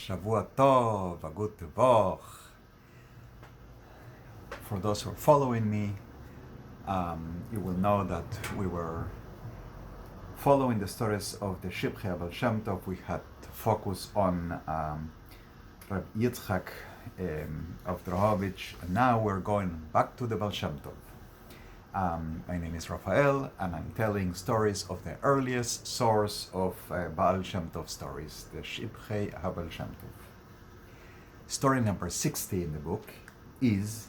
Shavua Tov, a good Baruch. For those who are following me, you will know that we were following the stories of the Shivchei Baal Shem Tov. We had focus on Reb Yitzchak of Drohovich, and now we're going back to the Baal Shem Tov. My name is Rafael, and I'm telling stories of the earliest source of Baal Shem Tov stories, the Shivchei haBaal Shem Tov. Story number 60 in the book is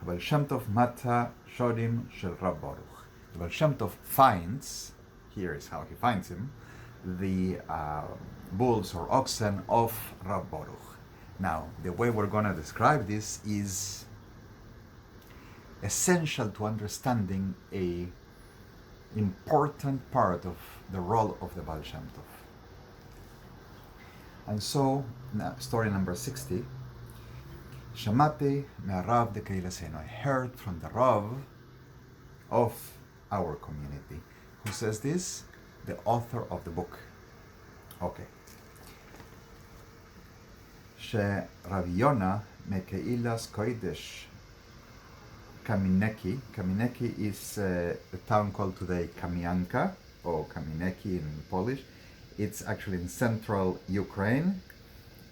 Baal Shem Tov Mata Shodim Shel Rab Baruch. Baal Shem Tov finds, here is how he finds him, the bulls or oxen of Rab Baruch. Now, the way we're going to describe this is essential to understanding a important part of the role of the Baal Shem Tov. And so, story number 60, Shamati me'arav de keilasenu. I heard from the Rav of our community. Who says this? The author of the book. Okay. She Rav Yona me'keilas kodesh Kamineki. Kamineki is a town called today Kamianka, or Kamineki in Polish. It's actually in central Ukraine,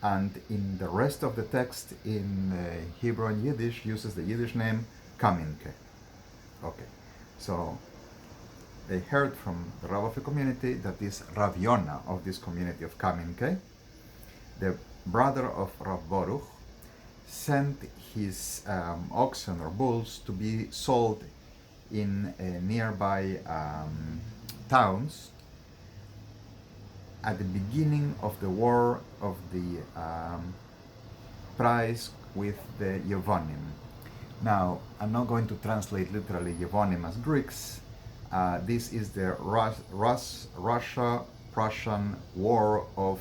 and in the rest of the text in Hebrew and Yiddish uses the Yiddish name Kaminke. Okay, so they heard from the Rav of the community that this Rav Yona of this community of Kaminke, the brother of Rav Baruch, sent his oxen or bulls to be sold in nearby towns at the beginning of the war of the price with the Yevonim. Now, I'm not going to translate literally Yevonim as Greeks. This is the Russia-Prussian War of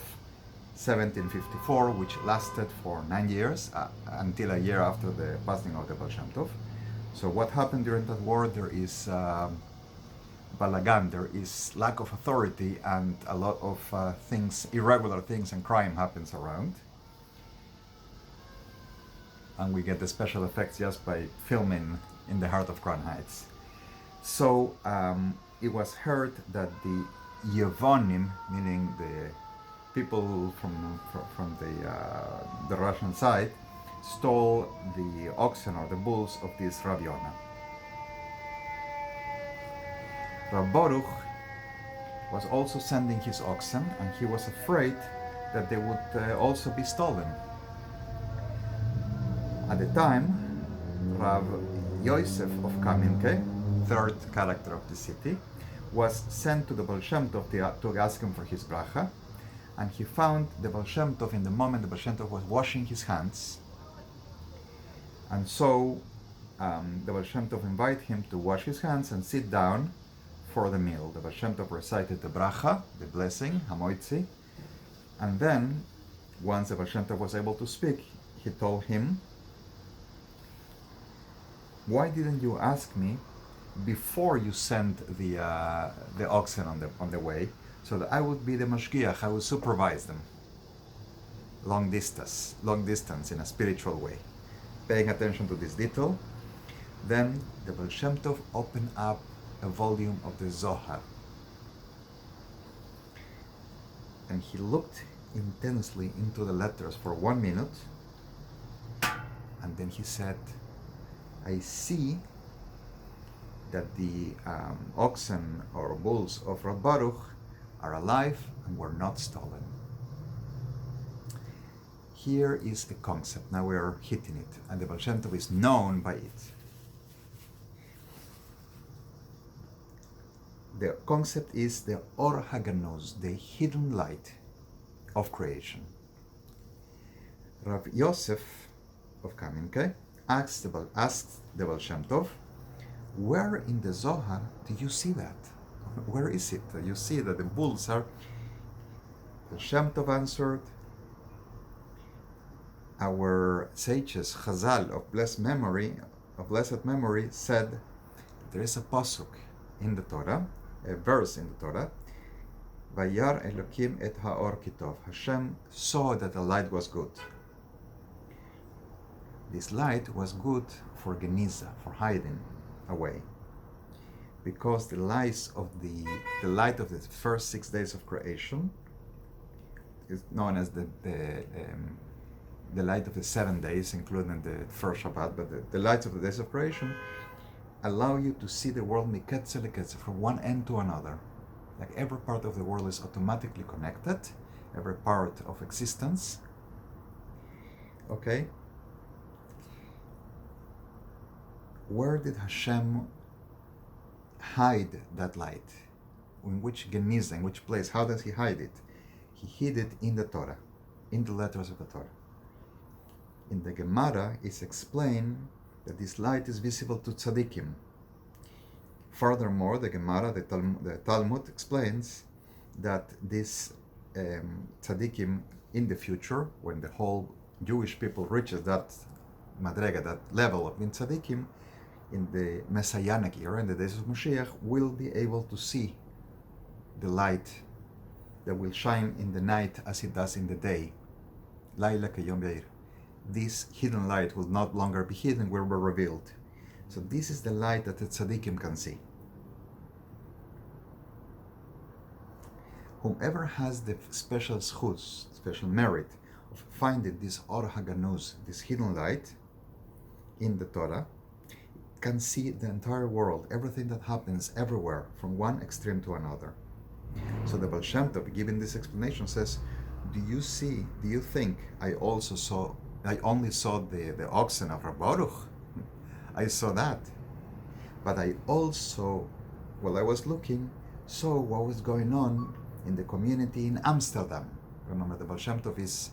1754, which lasted for 9 years, until a year after the passing of the Baal Shem Tov. So what happened during that war? There is balagan, there is lack of authority, and a lot of things, irregular things and crime happens around. And we get the special effects just by filming in the heart of Crown Heights. So it was heard that the Yevonim, meaning the people from the Russian side, stole the oxen or the bulls of this Rav Yona. Rav Baruch was also sending his oxen, and he was afraid that they would also be stolen. At the time, Rav Yosef of Kaminke, third character of the city, was sent to the Baal Shem Tov to ask him for his bracha, and he found the Baal Shem Tov in the moment the Baal Shem Tov was washing his hands. And so the Baal Shem Tov invited him to wash his hands and sit down for the meal. The Baal Shem Tov recited the bracha, the blessing, hamoitzi, and then, once the Baal Shem Tov was able to speak, he told him, "Why didn't you ask me before you sent the oxen on the way, so that I would be the mashgiach, I would supervise them long distance in a spiritual way," paying attention to this detail. Then the Baal Shem Tov opened up a volume of the Zohar, and he looked intensely into the letters for 1 minute, and then he said, "I see that the oxen or bulls of Rab Baruch are alive and were not stolen." Here is the concept. Now we are hitting it, and the Baal Shem Tov is known by it. The concept is the Or Haganuz, the hidden light of creation. Rav Yosef of Kaminke asked the Baal Shem Tov, "Where in the Zohar do you see that? Where is it? You see that the bulls are..." The Shem Tov answered, "Our sages, Chazal of blessed memory, said there is a pasuk in the Torah, a verse in the Torah, Vayar Elokim et haor kitov. Hashem saw that the light was good. This light was good for geniza, for hiding away, because the light of the first 6 days of creation is known as the light of the 7 days, including the first Shabbat. But the lights of the days of creation allow you to see the world miketze leketze, from one end to another. Like every part of the world is automatically connected, every part of existence. Okay? Where did Hashem hide that light? In which geniza, in which place? How does he hide it? He hid it in the Torah, in the letters of the Torah. In the Gemara, it's explained that this light is visible to tzaddikim. Furthermore, the Gemara, the Talmud explains that this tzaddikim in the future, when the whole Jewish people reaches that madrega, that level of being tzaddikim, in the Messianic era, in the days of Mashiach, will be able to see the light that will shine in the night as it does in the day. Laila kayom yair. This hidden light will not longer be hidden, will be revealed. So this is the light that the tzaddikim can see. Whomever has the special schutz, special merit of finding this or haganuz, this hidden light in the Torah, can see the entire world, everything that happens everywhere, from one extreme to another. So the Baal Shem Tov, giving this explanation, says, do you think I only saw the oxen of Baruch? I saw that. But I also, while I was looking, saw what was going on in the community in Amsterdam. Remember, the Baal Shem Tov is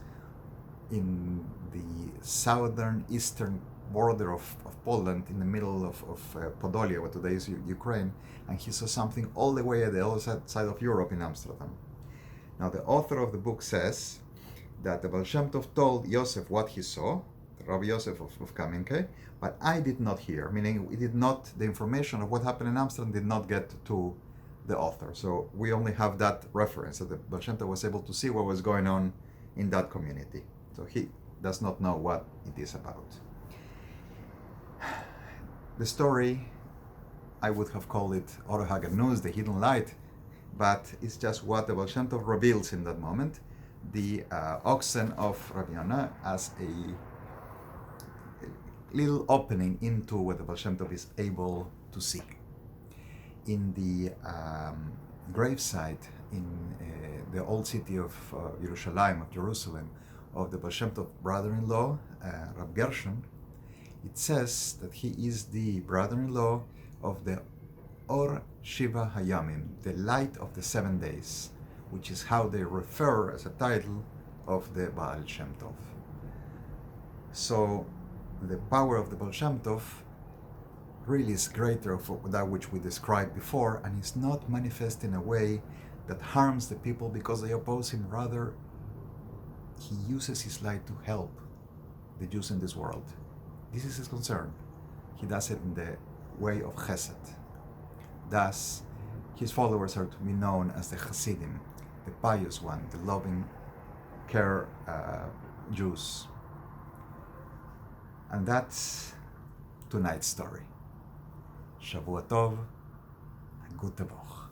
in the southern eastern border of Poland, in the middle of Podolia, what today is Ukraine, and he saw something all the way at the other side of Europe in Amsterdam. Now, the author of the book says that the Baal Shem Tov told Yosef what he saw, Rabbi Yosef of Kamenke, but I did not hear, meaning the information of what happened in Amsterdam did not get to the author. So we only have that reference, that the Baal Shem Tov was able to see what was going on in that community. So he does not know what it is about. The story, I would have called it Or HaGanuz, the hidden light, but it's just what the Baal Shem Tov reveals in that moment. The oxen of Rabbi Yonah as a little opening into what the Baal Shem Tov is able to see. In the gravesite in the old city of Jerusalem, of the Baal Shem Tov brother-in-law, Rab Gershon, it says that he is the brother-in-law of the Or Shiva Hayamim, the light of the 7 days, which is how they refer as a title of the Baal Shem Tov. So the power of the Baal Shem Tov really is greater for that which we described before, and is not manifest in a way that harms the people because they oppose him. Rather, he uses his light to help the Jews in this world. This is his concern. He does it in the way of chesed. Thus, his followers are to be known as the Hasidim, the pious one, the loving care Jews. And that's tonight's story. Shavua Tov and Gute Woche.